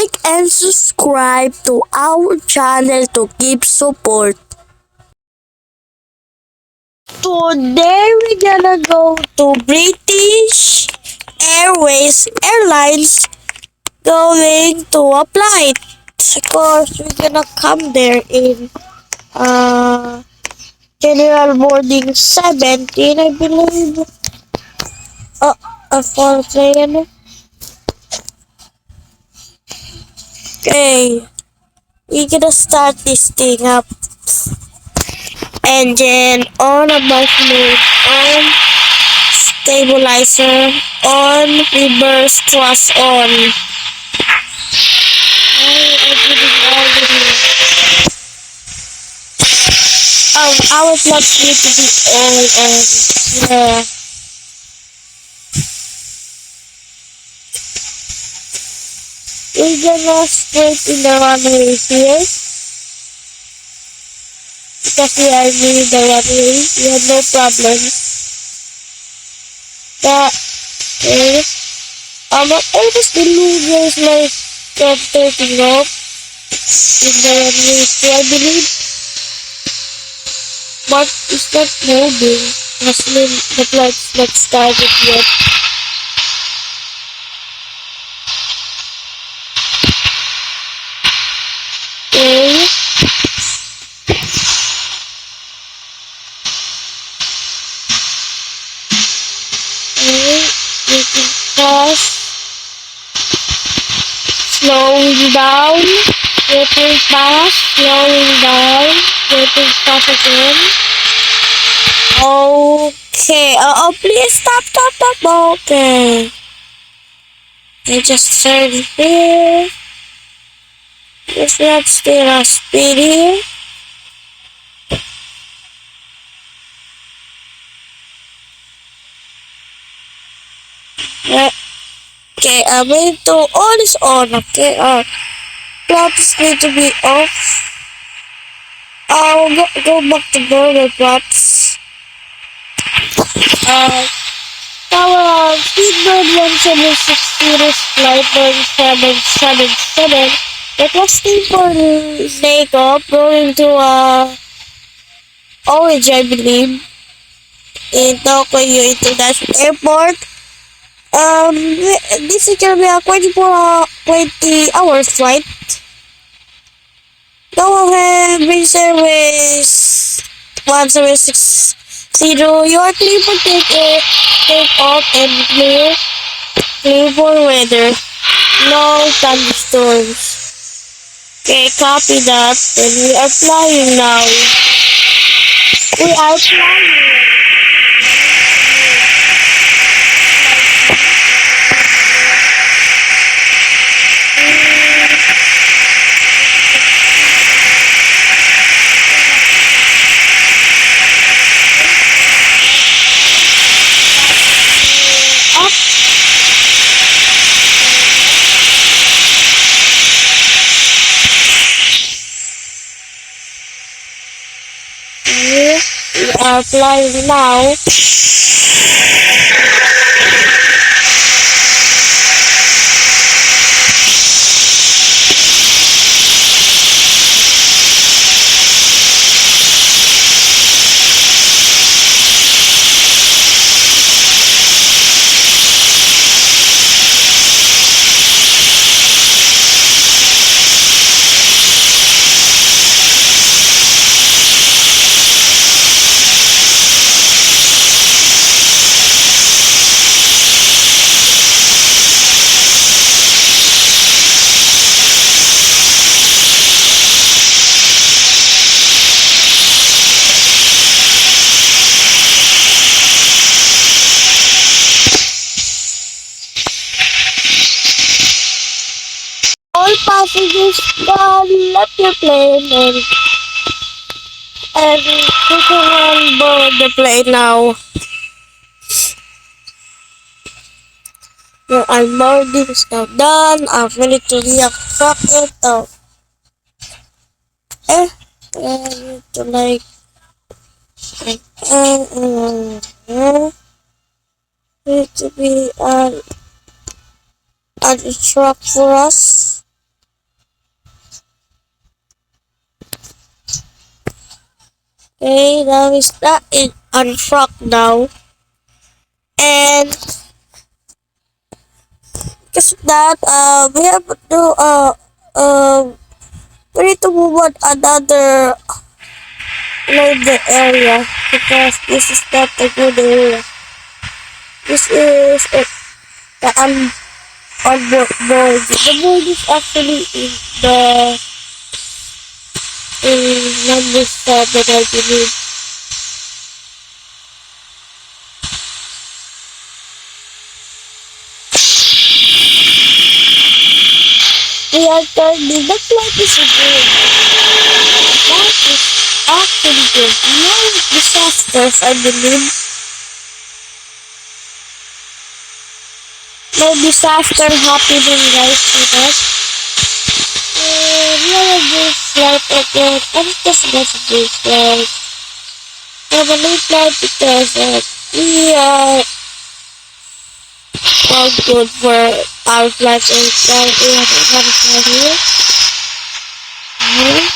like and subscribe to our channel to give support. Today we're gonna go to British Airlines going to a flight. Of course, we're gonna come there in general boarding 17, I believe. For plane. Okay, we're gonna start this thing up. Engine on, above mode on, stabilizer on, reverse thrust on. Our flaps need to be on, and yeah. We're gonna straight in the runway here because we are near the runway. We have no problem. Okay. Almost the losers like taking off in the runway too, I believe. But it's not moving. The flight's not started yet. Okay. Making fast. Slowing down. Getting fast. Slowing down. Getting fast again. Okay. Please stop. Okay. I just turn here. Let's not stay on speed here. Okay, I'm going to on is on. Okay, flaps need to be off. I'll go back to normal flaps. Our Speedbird 176 series flight 1777 requesting for takeoff going to Orange, I believe, in Tokyo International Airport. This is gonna be a 20 hours flight. Go ahead, bring service 1760. You are clear for take off and clear for weather. No thunderstorms. Okay, copy that. And we are flying now. We are flying. We are flying now. All passengers left your plane and you can board the plane now. Your onboarding is now done. I've ready to react it out. I need to like need to be an truck for us. Okay, now we start in on truck now. And because of that, we have to we need to move on another the area because this is not a good area. This is the on board. The board is actually in the number 7, I believe. We are turning. The flight is good. That is actually good. No disasters, I believe. No disaster happening right now. And we are a good flight again. I'm just going to do flight. We have a new flight because we are all good for our flight and we have a flight here. Mhm.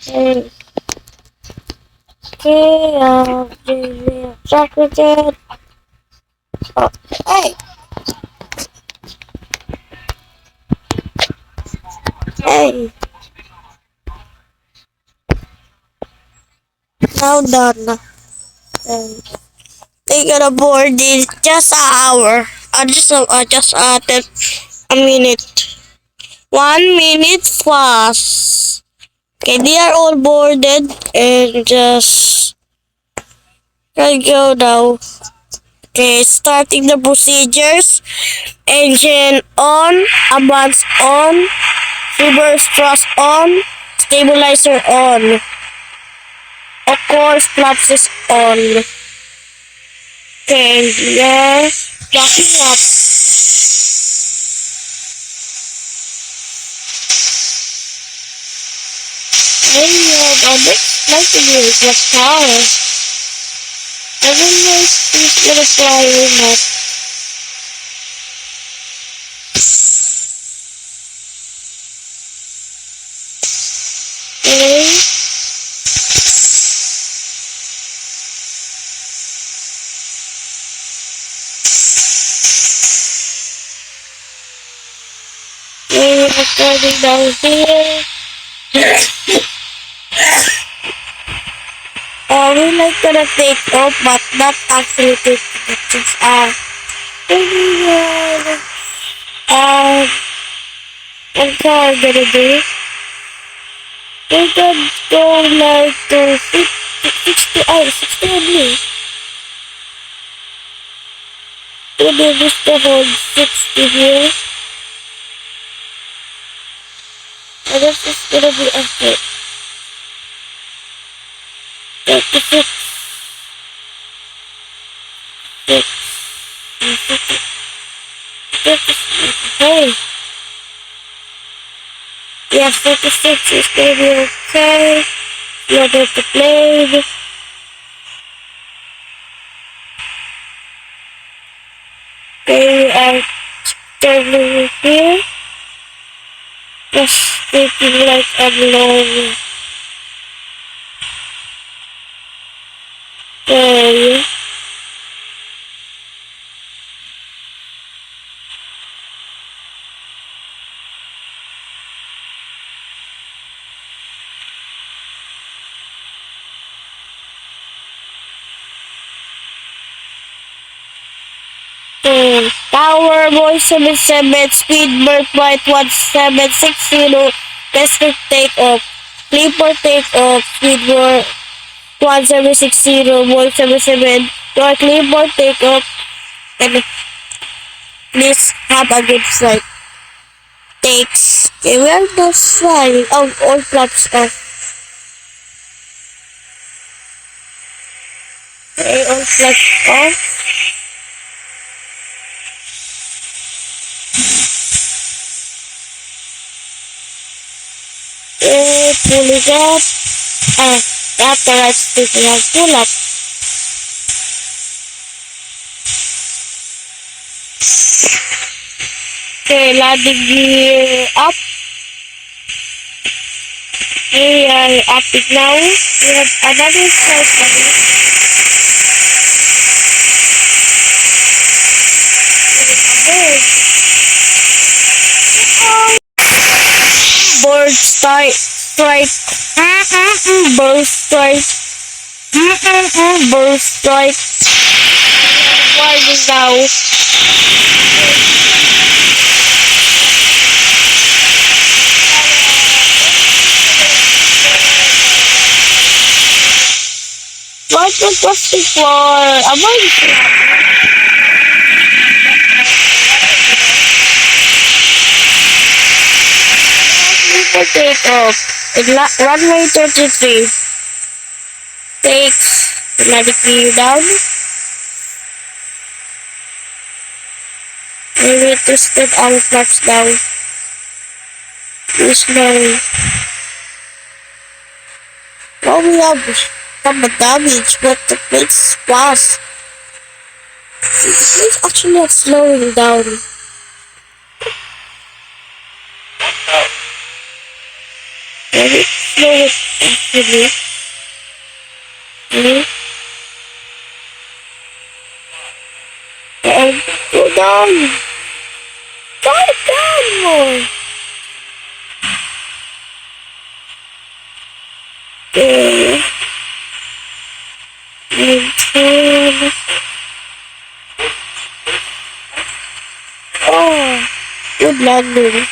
Mhm. Okay, chocolate. Oh, hey, hey, now done. Um, they got aboard in just an hour. Just 10, a minute. 1 minute plus. Okay, they are all boarded and just can go now. Okay, starting the procedures. Engine on, ambulance on, reverse thrust on, stabilizer on. Of course, flaps is on. Okay, yeah, backing up. Hey, that's nice to hear. What power? I don't know if he's gonna fly or not. Okay. Okay, we're starting down here. We like gonna take off, but not actually take off. Just uh, what car gonna do? We can go like to 60, 60 only. We need just to hold 60 here. And this is gonna be a hit. 36, 6, 36, hey. Yeah, 36 is gonna be okay. You're going to play. Okay, I'm turning here. Just taking like a long way. Tower boy 77, speed bird flight 1760, testing takeoff. Clipper takeoff, speed bird 1760, boy 77, your clipper takeoff, and please have a good flight. Takes. Okay, we are not flying. Oh, all flaps off. Okay, all flaps off. Pull it up. After I stick it, pull up. Okay, landing gear up. We are active now. We have another flight coming. Bird strike. Strike. Bird strike. Bird strike. Warning now. What was the floor? Avoid for takeoff. Runway 33. Takes automatically down. Maybe twisted our flaps down. Too slow. Well, we have some damage, but the plate's fast. The plate's actually not slowing down. Maybe slow it actually. Okay. And go down. Go down more. Okay. Maintain. Oh, good landing.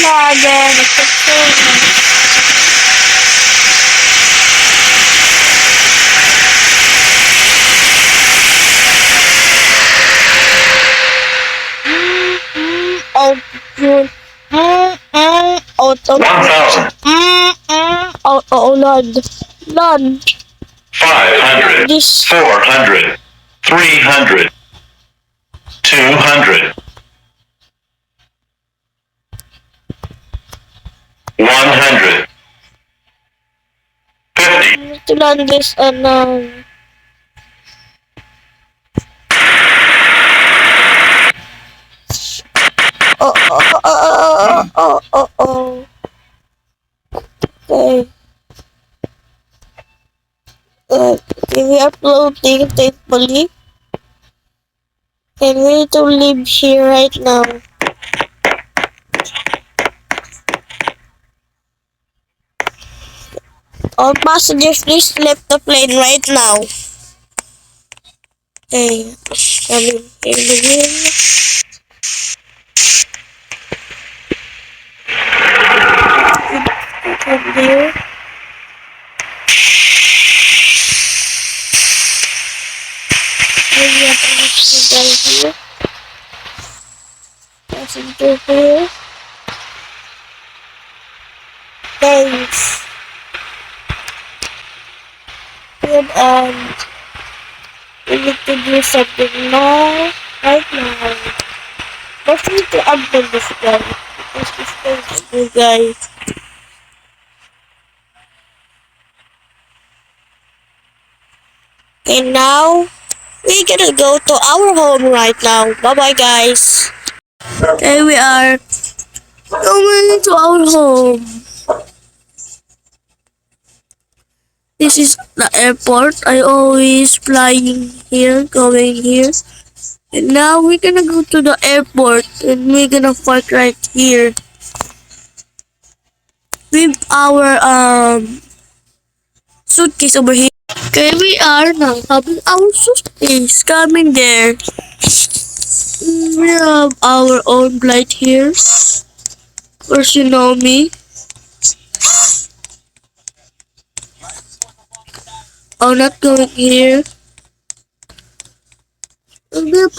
Lager, the controller. Altitude. Altitude. 1,000. Oh, land. Land. 500. This. 400. 300. 200. 100. 50. To land this oh. Okay. Okay, we are floating thankfully. And we need to leave here right now. All passengers, please leave the plane right now. Okay, coming in the wind. Come here. Maybe I can see here. Passenger here. Thanks. Good, and we need to do something now. Right now. Let's need to unbuild this guy. Because this guy is a good guy. And now, we're gonna go to our home right now. Bye bye, guys. Okay, we are going to our home. This is the airport. I always flying here, going here. And now we're gonna go to the airport and we're gonna park right here. With our suitcase over here. Okay, we are now having our suitcase coming there. We have our own flight here. Of course, you know me. Oh, not going here.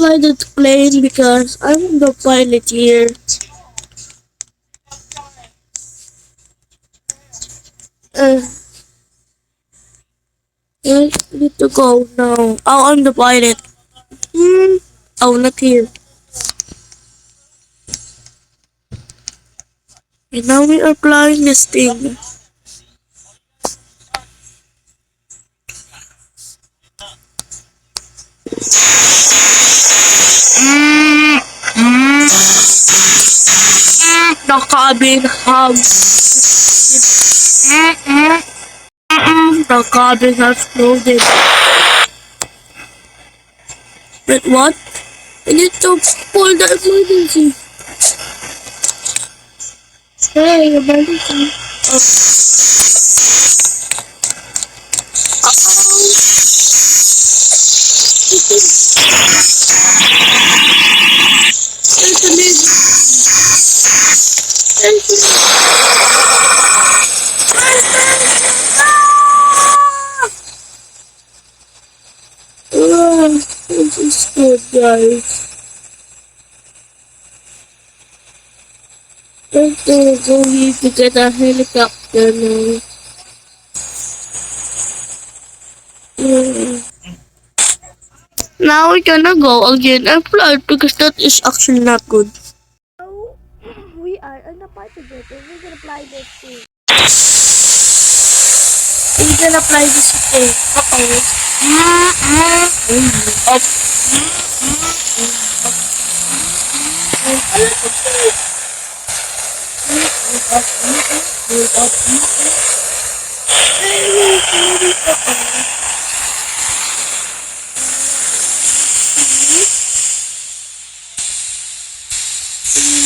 fly the plane because I'm the pilot here. Uh, I need to go now. Oh, I'm the pilot. Hmm. Oh, not here. And now we are flying this thing. The cabin the cabin has flooded. But what? I need to pull the emergency. Hey, emergency. There's a lid. There's a lid. This is good, guys. Let's go here to get a helicopter now. Now we're gonna go again and fly because that is actually not good. So we are in a party together. We're gonna fly this thing. We're gonna fly this thing.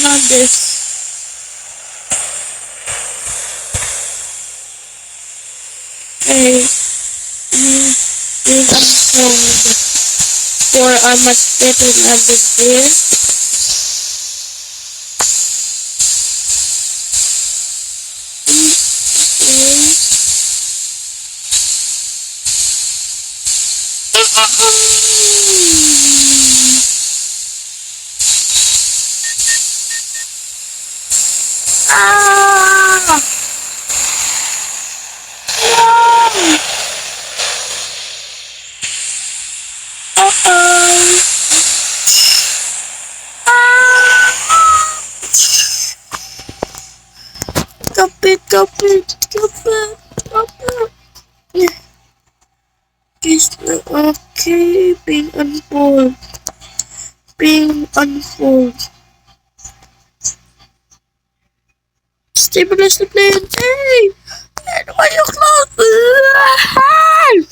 Not this. Hey, I'm cold. For I must get another beer. Ah! Uh-oh. Kapit, kapit, kapit, kapit. Okay, being unfold. Being unfold. Stabilize the plane. Hey! And why you close? Help!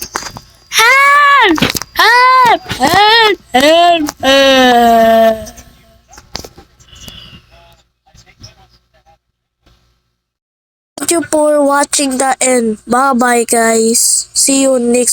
Help! Help! Help! Help! Help! Thank you for watching the end. Bye bye guys. See you next